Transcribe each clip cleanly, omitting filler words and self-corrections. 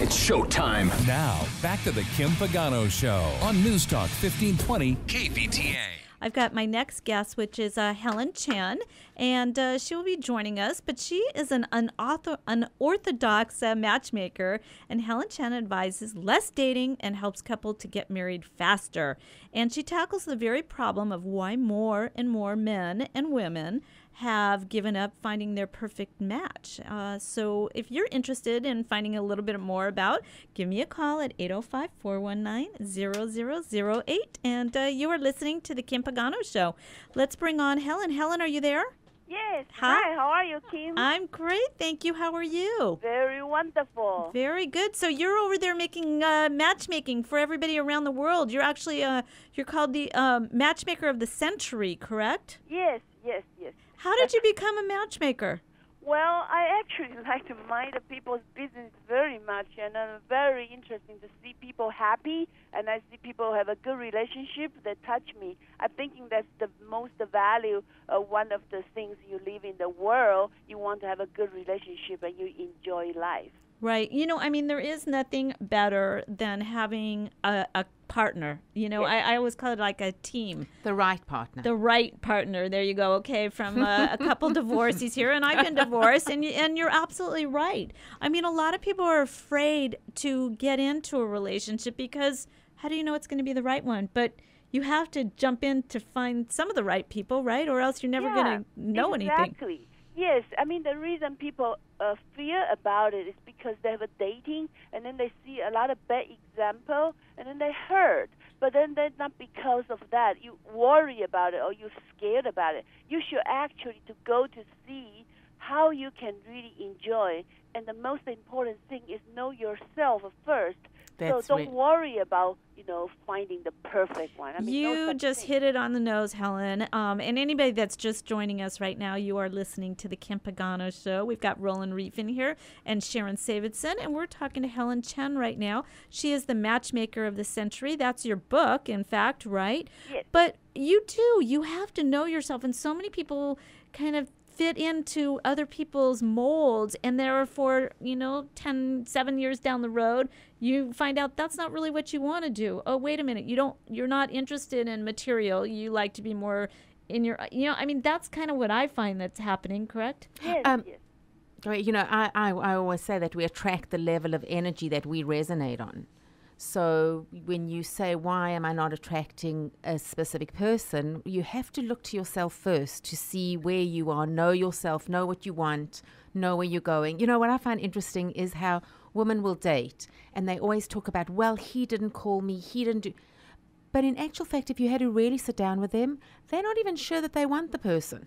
It's showtime. Now, back to the Kim Pagano Show on News Talk 1520 KVTA. I've got my next guest, which is Hellen Chen, and she will be joining us. But she is an unorthodox matchmaker, and Hellen Chen advises less dating and helps couples to get married faster. And she tackles the very problem of why more and more men and women have given up finding their perfect match. So if you're interested in finding a little bit more about, give me a call at 805-419-0008. And you are listening to the Kim Pagano Show. Let's bring on Hellen. Hellen, are you there? Yes. Hi. How are you, Kim? I'm great, thank you. How are you? Very wonderful. Very good. So you're over there making matchmaking for everybody around the world. You're actually you're called the matchmaker of the century, correct? Yes. How did you become a matchmaker? Well, I actually like to mind the people's business very much, and I'm very interested to see people happy, and I see people have a good relationship that touch me. I'm thinking that's the most value, one of the things you live in the world. You want to have a good relationship, and you enjoy life. Right. You know, I mean, there is nothing better than having a partner. You know, Yes. I always call it like a team. The right partner. The right partner. There you go. Okay, from a couple divorcees here, and I've been divorced, and you're absolutely right. I mean, a lot of people are afraid to get into a relationship because how do you know it's going to be the right one? But you have to jump in to find some of the right people, right? Or else you're never going to know anything. Exactly. Yes, I mean, the reason people fear about it is because they have a dating, and then they see a lot of bad example, and then they hurt. But then that's not because of that. You worry about it or you're scared about it. You should actually to go to see how you can really enjoy. And the most important thing is know yourself first. That's so don't right. worry about, finding the perfect one. I mean, no You such just thing. hit it on the nose, Helen. And anybody that's just joining us right now, you are listening to the Kim Pagano Show. We've got Roland Reef in here and Sharon Savidson, and we're talking to Hellen Chen right now. She is the matchmaker of the century. That's your book, in fact, right? Yes. But you too, you have to know yourself, and so many people kind of fit into other people's molds, and therefore, 7 years down the road, you find out that's not really what you want to do. Oh, wait a minute, you're not interested in material. You like to be more in your, I mean, that's kind of what I find that's happening, correct? Yes, yes. Right, I always say that we attract the level of energy that we resonate on. So when you say, why am I not attracting a specific person, you have to look to yourself first to see where you are, know yourself, know what you want, know where you're going. What I find interesting is how women will date and they always talk about, well, he didn't call me, he didn't do. But in actual fact, if you had to really sit down with them, they're not even sure that they want the person.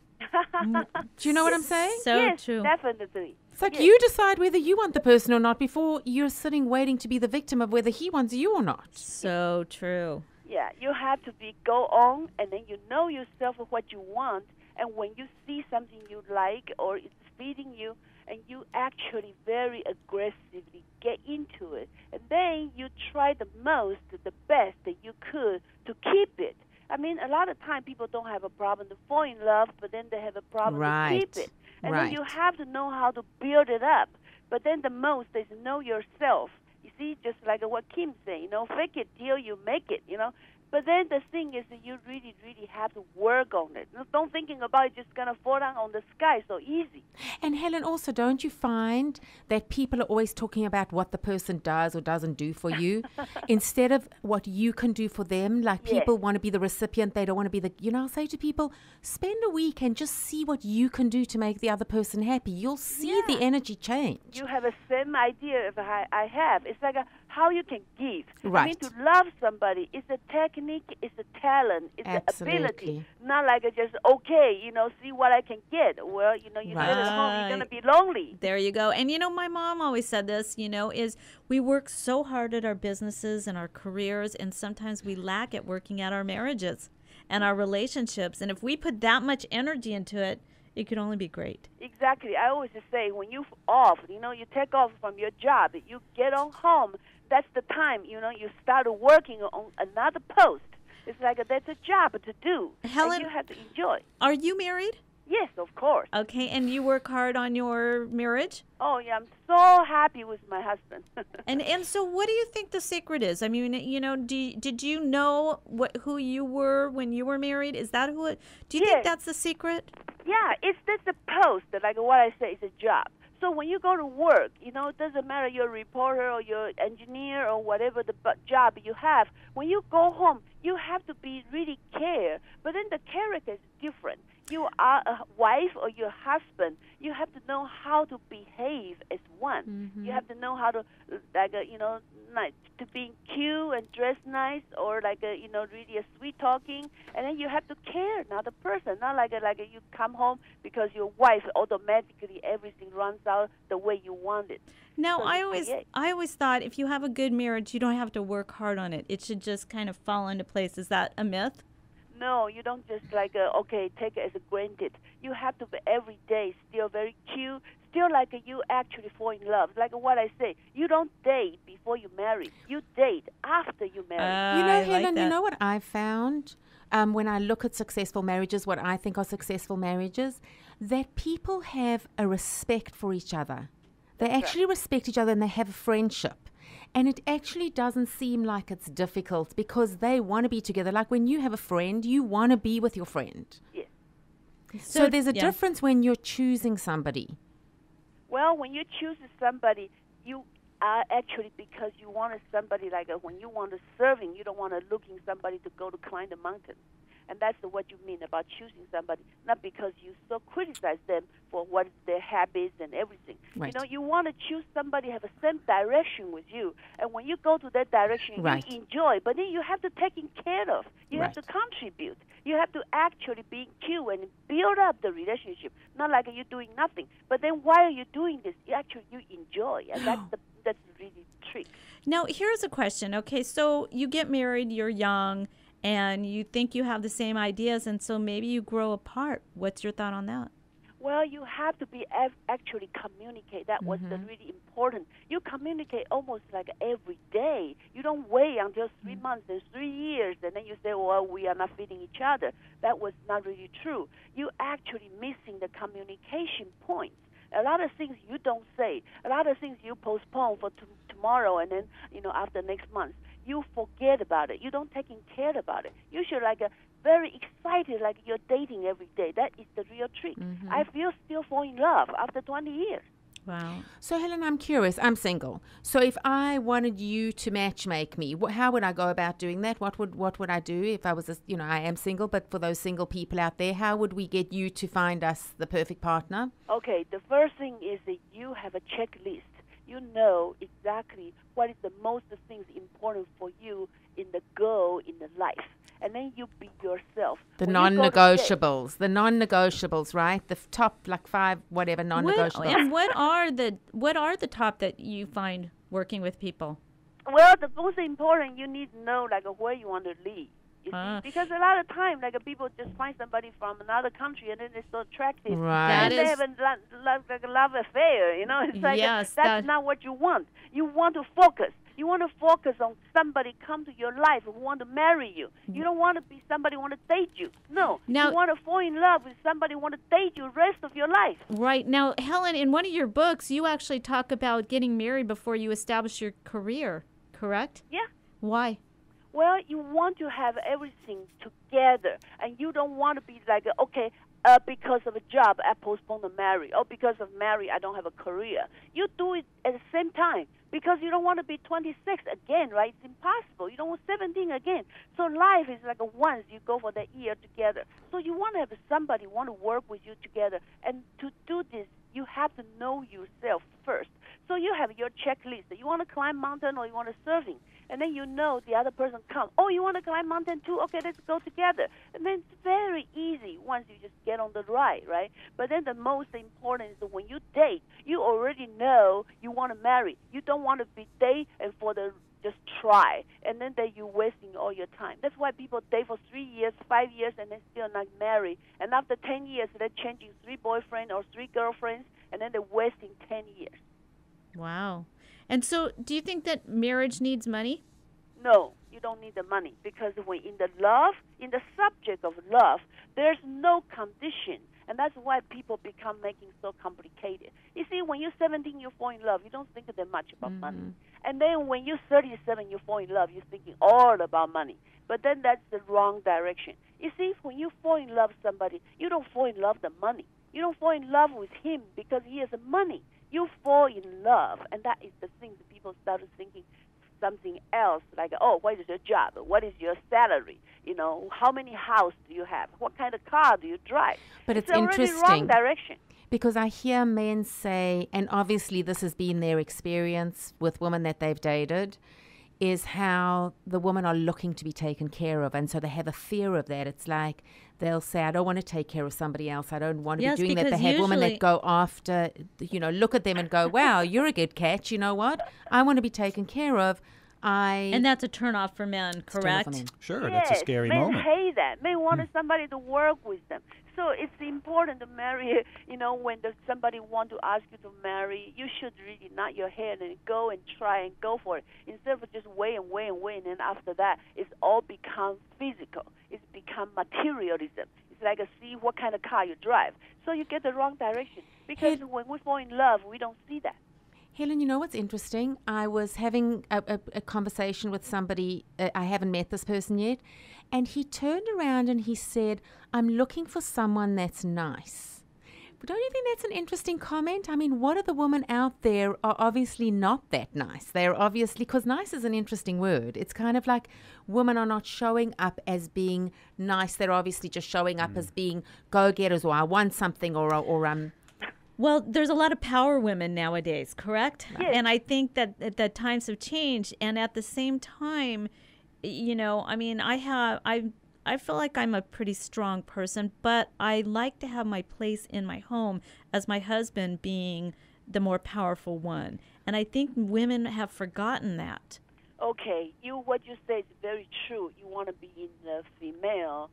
Do you know what I'm saying? So Yes, true. definitely. It's like Yes. you decide whether you want the person or not before you're sitting waiting to be the victim of whether he wants you or not. So true. Yeah, you have to go on, and then you know yourself what you want, and when you see something you like or it's fitting you, and you actually very aggressively get into it, and then you try the best that you could to keep it. I mean, a lot of time people don't have a problem to fall in love, but then they have a problem to keep it. And then you have to know how to build it up. But then the most is know yourself. You see, just like what Kim said, fake it till you make it, But then the thing is that you really, really have to work on it. Don't thinking about it just going to fall down on the sky so easy. And Helen, also, don't you find that people are always talking about what the person does or doesn't do for you instead of what you can do for them? Like people want to be the recipient. They don't want to be the, I'll say to people, spend a week and just see what you can do to make the other person happy. You'll see the energy change. You have the same idea as I have. It's like how you can give. Right. I mean, to love somebody is a technique, it's a talent, it's an ability. Not like just, see what I can get. Well, you sit at home, you're going to be lonely. There you go. And, my mom always said this, is we work so hard at our businesses and our careers, and sometimes we lack at working at our marriages and our relationships. And if we put that much energy into it, it could only be great. Exactly. I always say when you're off, you take off from your job, you get on home, that's the time, you start working on another post. It's like that's a job to do. Helen, and you have to enjoy. Are you married? Yes, of course. Okay, and you work hard on your marriage? Oh, yeah, I'm so happy with my husband. And so what do you think the secret is? I mean, did you know who you were when you were married? Is that who it, do you think Yes. that's the secret? Yeah, it's just a post, like what I say, it's a job. So when you go to work, it doesn't matter you're a reporter or you're an engineer or whatever the job you have. When you go home, you have to be really care. But then the character is different. You are a wife or your husband. You have to know how to behave as one. Mm-hmm. You have to know how to, nice, to be cute and dress nice, or really a sweet talking. And then you have to care another person, not like you come home because your wife automatically everything runs out the way you want it. Now, So I always thought if you have a good marriage, you don't have to work hard on it. It should just kind of fall into place. Is that a myth? No, you don't just take it as granted. You have to be every day still very cute, still you actually fall in love. Like what I say, you don't date before you marry. You date after you marry. Helen, you know what I've found when I look at successful marriages, what I think are successful marriages, that people have a respect for each other. They actually respect each other and they have a friendship. And it actually doesn't seem like it's difficult because they want to be together. Like when you have a friend, you want to be with your friend. Yes. So there's a difference when you're choosing somebody. Well, when you choose somebody, you are actually because you want somebody when you want to serving, you don't want to looking somebody to go to climb the mountain. And that's what you mean about choosing somebody, not because you so criticize them for what their habits and everything. Right. You want to choose somebody have the same direction with you. And when you go to that direction, Right. you enjoy. But then you have to take care of. You have to contribute. You have to actually be cute and build up the relationship. Not like you're doing nothing. But then while you're doing this, you enjoy. And that's really the trick. Now, here's a question. Okay, so you get married, you're young, and you think you have the same ideas, and so maybe you grow apart. What's your thought on that? Well, you have to be actually communicate. That was the really important. You communicate almost every day. You don't wait until 3 months and 3 years, and then you say, well, we are not fitting each other. That was not really true. You actually missing the communication points. A lot of things you don't say. A lot of things you postpone for tomorrow, and then, after next month. You forget about it. You don't taking care about it. You should very excited, like you're dating every day. That is the real trick. I feel still fall in love after 20 years. Wow. So, Helen, I'm curious. I'm single. So if I wanted you to matchmake me, how would I go about doing that? What would I do if I was, I am single, but for those single people out there, how would we get you to find us the perfect partner? Okay, the first thing is that you have a checklist. You know exactly what is the most things important for you in the goal in the life. And then you be yourself. The non-negotiables, right? The top 5 whatever non-negotiables. And what are the top that you find working with people? Well, the most important, you need to know where you want to live. You see? Because a lot of time, people just find somebody from another country and then they're so attractive. Right. And they have a love affair, It's that's not what you want. You want to focus. You want to focus on somebody come to your life who want to marry you. You don't want to be somebody who want to date you. No. Now, you want to fall in love with somebody who want to date you the rest of your life. Right. Now, Helen, in one of your books, you actually talk about getting married before you establish your career, correct? Yeah. Why? Well, you want to have everything together, and you don't want to be because of a job, I postpone the marriage, or because of marriage, I don't have a career. You do it at the same time because you don't want to be 26 again, right? It's impossible. You don't want 17 again. So life is once you go for that year together. So you want to have somebody want to work with you together, and to do this, you have to know yourself first. So you have your checklist. You want to climb mountain or you want to surfing. And then the other person comes. Oh, you want to climb mountain too? Okay, let's go together. And then it's very easy once you just get on the ride, right? But then the most important is that when you date, you already know you want to marry. You don't want to be date and just try. And then you're wasting all your time. That's why people date for 3 years, 5 years, and then still not married. And after 10 years, they're changing 3 boyfriends or 3 girlfriends, and then they're wasting 10 years. Wow. And so do you think that marriage needs money? No, you don't need the money because when in the subject of love, there's no condition. And that's why people become making so complicated. You see, when you're 17, you fall in love. You don't think that much about money. And then when you're 37, you fall in love. You're thinking all about money. But then that's the wrong direction. You see, when you fall in love with somebody, you don't fall in love with the money. You don't fall in love with him because he has the money. You fall in love, and that is the thing that people started thinking something else, like, oh, what is your job? What is your salary? You know, how many houses do you have? What kind of car do you drive? But it's already interesting. wrong direction. Because I hear men say, and obviously this has been their experience with women that they've dated, is how the women are looking to be taken care of. And so they have a fear of that. It's like they'll say, I don't want to take care of somebody else. I don't want to be doing that. They have women that go after, look at them and go, wow, you're a good catch. You know what? I want to be taken care of. And that's a turnoff for men, correct? Sure, Yes, that's a scary men moment. hate that. Men wanted somebody to work with them. So it's important to marry, when somebody want to ask you to marry, you should really nod your head and go and try and go for it. Instead of just wait, and then after that, it's all become physical. It's become materialism. It's like see what kind of car you drive. So you get the wrong direction. Because when we fall in love, we don't see that. Helen, you know what's interesting? I was having a conversation with somebody, I haven't met this person yet, and he turned around and he said, I'm looking for someone that's nice. But don't you think that's an interesting comment? I mean, what are the women out there are obviously not that nice? They're obviously, because nice is an interesting word. It's kind of like women are not showing up as being nice. They're obviously just showing up as being go-getters, or I want something, or Well, there's a lot of power women nowadays, correct? Yes. And I think that times have changed. And at the same time, I feel like I'm a pretty strong person, but I like to have my place in my home as my husband being the more powerful one. And I think women have forgotten that. Okay, what you say is very true. You want to be in the female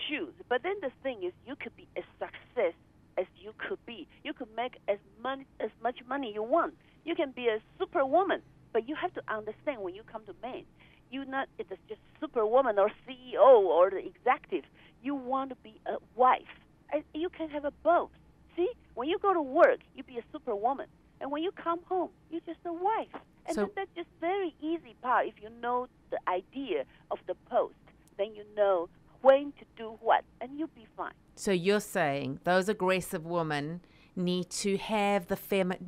shoes. But then the thing is, you could be a success as you could be. You could make as much money you want. You can be a superwoman, but you have to understand when you come to men, you're not it's just superwoman or CEO or the executive. You want to be a wife. And you can have a both. See, when you go to work, you be a superwoman, and when you come home, you're just a wife. And So- then that's just very easy part. If you know the idea of the post, then you know when to do what, and you'll be fine. So you're saying those aggressive women need to have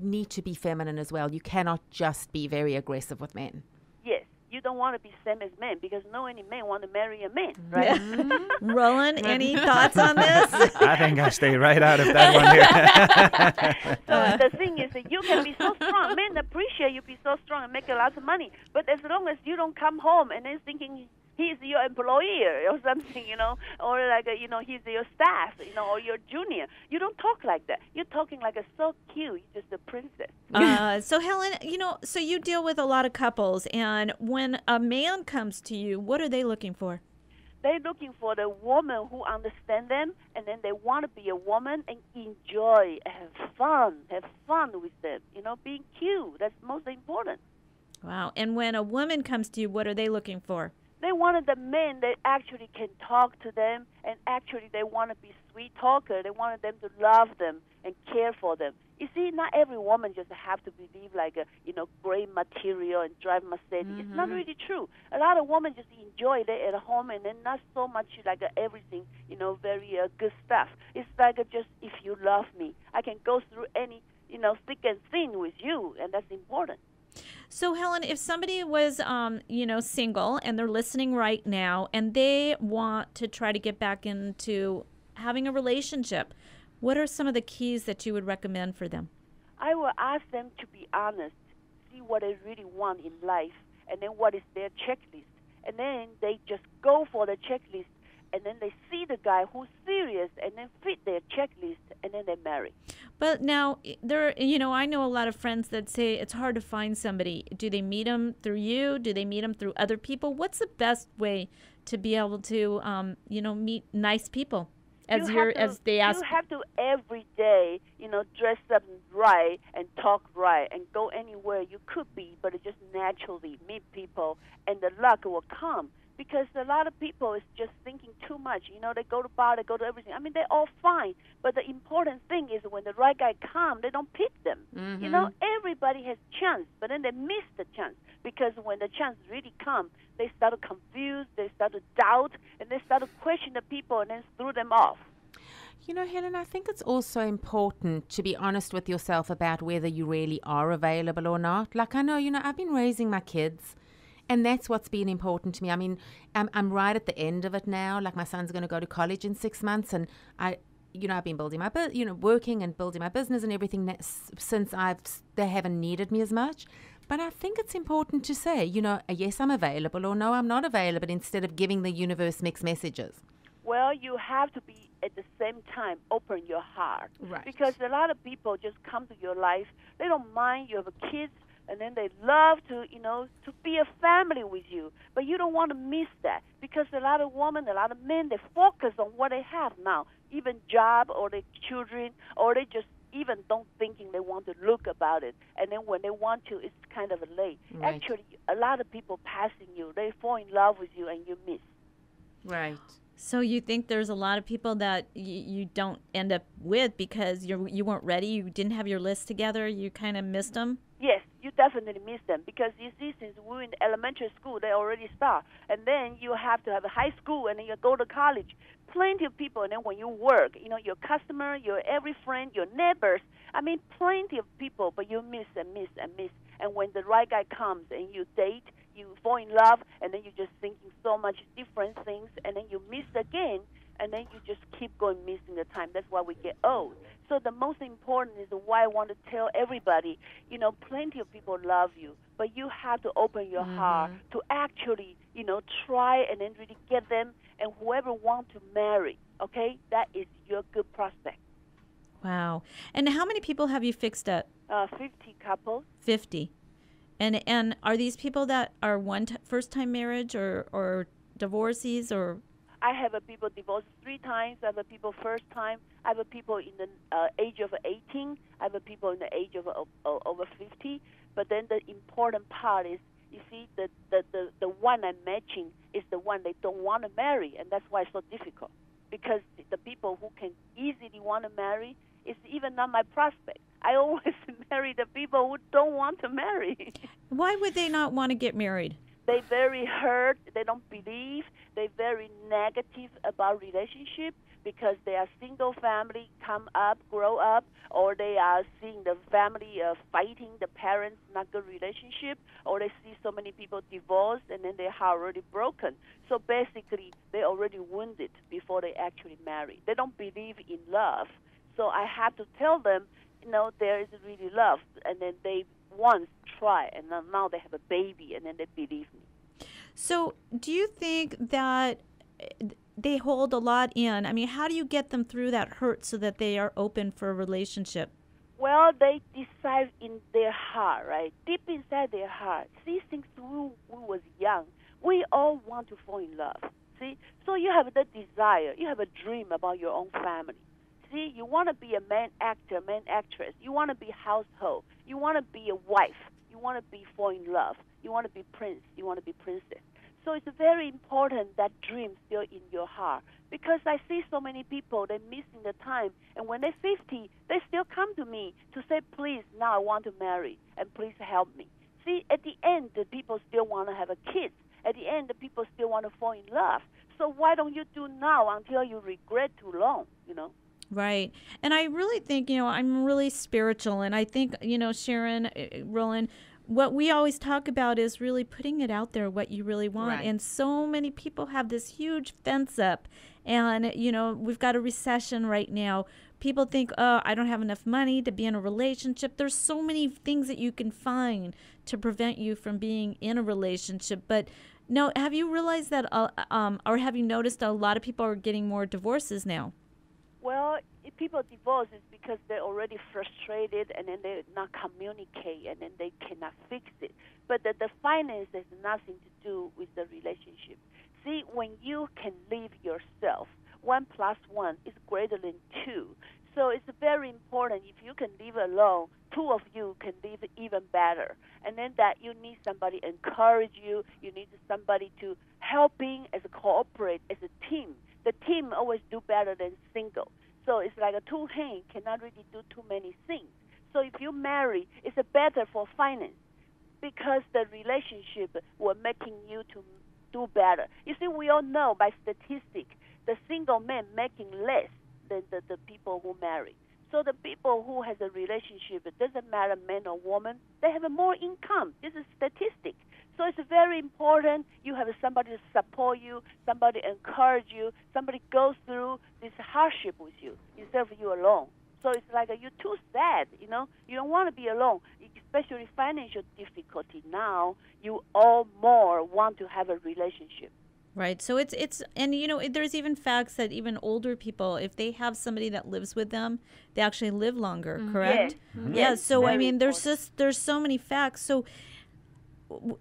need to be feminine as well. You cannot just be very aggressive with men. Yes, you don't want to be same as men because no any man want to marry a man. Right? Roland, any thoughts on this? I think I stay right out of that one here. So the thing is that you can be so strong. Men appreciate you be so strong and make a lot of money. But as long as you don't come home and then thinking he's your employer or something, or like, he's your staff, or your junior. You don't talk like that. You're talking like a so cute. You're just a princess. So Helen, so you deal with a lot of couples, and when a man comes to you, what are they looking for? They're looking for the woman who understands them, and then they want to be a woman and enjoy, have fun with them. Being cute. That's most important. Wow. And when a woman comes to you, what are they looking for? They wanted the men that actually can talk to them, and actually they want to be sweet talker. They wanted them to love them and care for them. You see, not every woman just have to believe like a great material and drive Mercedes. Mm-hmm. It's not really true. A lot of women just enjoy it at home, and then not so much like everything, very good stuff. It's like just if you love me, I can go through any thick and thin with you, and that's important. So, Helen, if somebody was, single and they're listening right now and they want to try to get back into having a relationship, what are some of the keys that you would recommend for them? I will ask them to be honest, see what they really want in life, and then what is their checklist. And then they just go for the checklist, and then they see the guy who's serious, and then fit their checklist, and then they marry. But now, I know a lot of friends that say it's hard to find somebody. Do they meet them through you? Do they meet them through other people? What's the best way to be able to, meet nice people? As they ask. You have to every day, dress up right and talk right and go anywhere you could be, but just naturally meet people, and the luck will come. because a lot of people is just thinking too much. They go to bar, they go to everything. I mean, they're all fine, but the important thing is when the right guy comes, they don't pick them. Everybody has chance, but then they miss the chance because when the chance really comes, they start to confuse, they start to doubt, and they start to question the people and then throw them off. Helen, I think it's also important to be honest with yourself about whether you really are available or not. Like I know, I've been raising my kids, and that's what's been important to me. I mean, I'm right at the end of it now. Like my son's going to go to college in 6 months, and I've been building my, working and building my business and everything since they haven't needed me as much. But I think it's important to say, yes, I'm available, or no, I'm not available, instead of giving the universe mixed messages. Well, you have to be at the same time open your heart. Right. Because a lot of people just come to your life. They don't mind you have kids, and then they love to, to be a family with you. But you don't want to miss that because a lot of women, a lot of men, they focus on what they have now, even job or their children, or they just even don't thinking they want to look about it. And then when they want to, it's kind of late. Right. Actually, a lot of people passing you, they fall in love with you and you miss. Right. So you think there's a lot of people that you don't end up with because you weren't ready, you didn't have your list together, you kind of missed them? Yes, you definitely miss them because you see, since we're in elementary school, they already start. And then you have to have a high school, and then you go to college. Plenty of people, and then when you work, your customer, your every friend, your neighbors, I mean, plenty of people, but you miss and miss and miss. And when the right guy comes and you date, you fall in love, and then you're just thinking so much different things, and then you miss again, and then you just keep going missing the time. That's why we get old. So the most important is why I want to tell everybody, plenty of people love you, but you have to open your heart to actually, try and then really get them, and whoever want to marry, okay, that is your good prospect. Wow. And how many people have you fixed up? 50 couples. 50. And are these people that are first-time marriage or divorcees or? I have people divorced 3 times. I have people first time. I have people in the age of 18. I have people in the age of over 50. But then the important part is, you see, the one I'm matching is the one they don't want to marry, and that's why it's so difficult. Because the people who can easily want to marry is even not my prospect. I always marry the people who don't want to marry. Why would they not want to get married? They very hurt. They don't believe. They very negative about relationship because they are single family, come up, grow up, or they are seeing the family fighting, the parents not good relationship, or they see so many people divorced and then their heart already broken. So basically, they already wounded before they actually marry. They don't believe in love. So I have to tell them, there is really love, and then they once try, and now they have a baby, and then they believe me. So do you think that they hold a lot in? I mean, how do you get them through that hurt so that they are open for a relationship? Well, they decide in their heart, right? Deep inside their heart. See, since we was young, we all want to fall in love. See? So you have the desire, you have a dream about your own family. See, you want to be a man actor, man actress. You want to be household. You want to be a wife. You want to be fall in love. You want to be prince. You want to be princess. So it's very important that dream still in your heart. Because I see so many people, they're missing the time. And when they're 50, they still come to me to say, please, now I want to marry, and please help me. See, at the end, the people still want to have a kid. At the end, the people still want to fall in love. So why don't you do now until you regret too long, Right. And I really think, I'm really spiritual. And I think, Sharon, Roland, what we always talk about is really putting it out there, what you really want. Right. And so many people have this huge fence up. And, we've got a recession right now. People think, oh, I don't have enough money to be in a relationship. There's so many things that you can find to prevent you from being in a relationship. But no, have you realized that, or have you noticed a lot of people are getting more divorces now? Well, if people divorce, it's because they're already frustrated and then they not communicate and then they cannot fix it. But the finance has nothing to do with the relationship. See, when you can live yourself, 1 + 1 is greater than 2. So it's very important. If you can live alone, two of you can live even better. And then that you need somebody to encourage you. You need somebody to helping as a cooperate, as a team. The team always do better than single. So it's like a two hand cannot really do too many things. So if you marry, it's better for finance because the relationship will making you to do better. You see, we all know by statistics, the single man making less than the people who marry. So the people who has a relationship, it doesn't matter man or woman, they have more income. This is statistic. So it's very important you have somebody to support you, somebody encourage you, somebody goes through this hardship with you instead of you alone. So it's like you're too sad, you know. You don't want to be alone, especially financial difficulty now. You all more want to have a relationship. Right. So it's and you know, there's even facts that even older people, if they have somebody that lives with them, they actually live longer, correct? Yes. Yeah, so I Very mean important. there's so many facts. So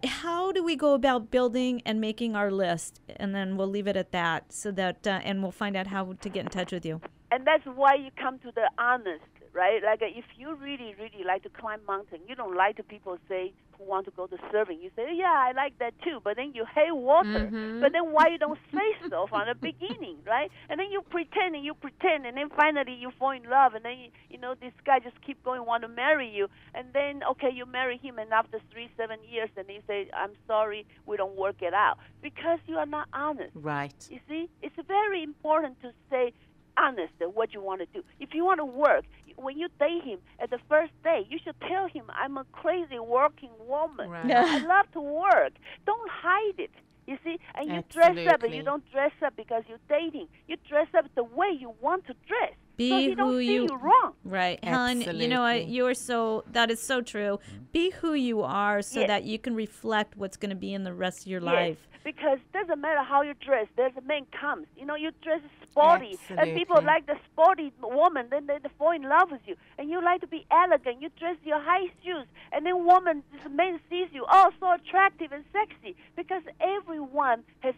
how do we go about building and making our list? And then we'll leave it at that, so that and we'll find out how to get in touch with you. And that's why you come to the honest, right? Like if you really, really like to climb mountain, you don't like to people say who want to go to surfing. You say, yeah, I like that too, but then you hate water. But then why you don't say so from the beginning, right? And then you pretend, and then finally you fall in love, and then you know this guy just keep going, want to marry you, and then okay, you marry him, and after 3-7 years, and you say, I'm sorry, we don't work it out because you are not honest. Right. You see, it's very important to say honest what you want to do. If you want to work, when you date him at the first day, you should tell him, I'm a crazy working woman. Right. I love to work. Don't hide it. You see, and you dress up, and Absolutely. you don't dress up because you're dating. You dress up the way you want to dress. Be so he don't who see you- you wrong. Right. Helen, you know, Absolutely. you are so, that is so true. Be who you are so Yes. that you can reflect what's going to be in the rest of your Yes, life. because doesn't matter how you dress. There's a man comes. You know, you dress sporty, and people Absolutely. like the sporty woman. Then they fall in love with you, and you like to be elegant. You dress your high shoes, and then this man sees you, oh, so attractive and sexy. Because everyone has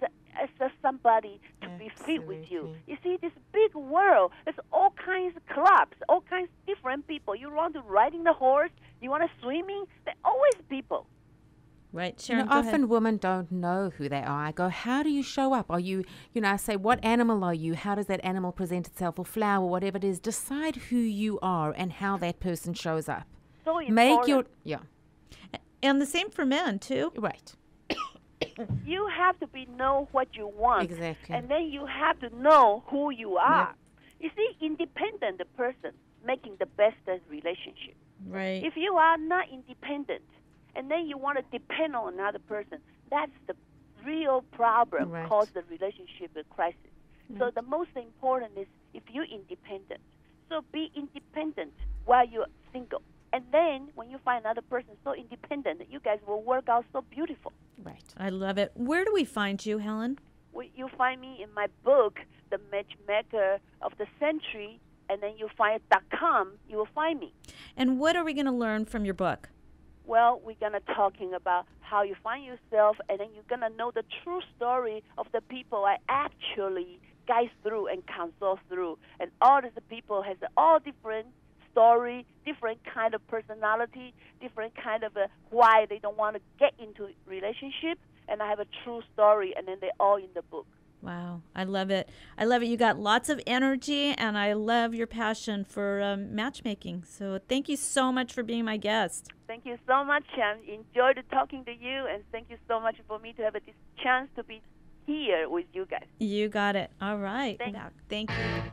somebody to be fit with you. Absolutely. You see, this big world. There's all kinds of clubs, all kinds of different people. You want to riding the horse. You want to swimming. There always people. Right. You Sharon, know, go ahead. often women don't know who they are. I go, how do you show up? Are you, I say, what animal are you? How does that animal present itself, or flower, whatever it is? Decide who you are and how that person shows up. So important. Make your, And the same for men, too. right. You have to know what you want. Exactly. And then you have to know who you are. You see, independent person making the best relationship. Right. If you are not independent, and then you want to depend on another person, that's the real problem Right. cause the relationship crisis. So the most important is if you're independent. So be independent while you're single. And then when you find another person so independent, you guys will work out so beautiful. Right. I love it. Where do we find you, Helen? You find me in my book, The Matchmaker of the Century, and then you find .com, you will find me. And what are we going to learn from your book? Well, we're going to talking about how you find yourself, and then you're going to know the true story of the people I actually guide through and consult through. And all these people has all different story, different kind of personality, different kind of why they don't want to get into relationship. And I have a true story, and then they're all in the book. Wow. I love it. I love it. You got lots of energy, and I love your passion for matchmaking. So thank you so much for being my guest. Thank you so much. I enjoyed talking to you, and thank you so much for me to have this chance to be here with you guys. You got it. All right. Thank- Thank you.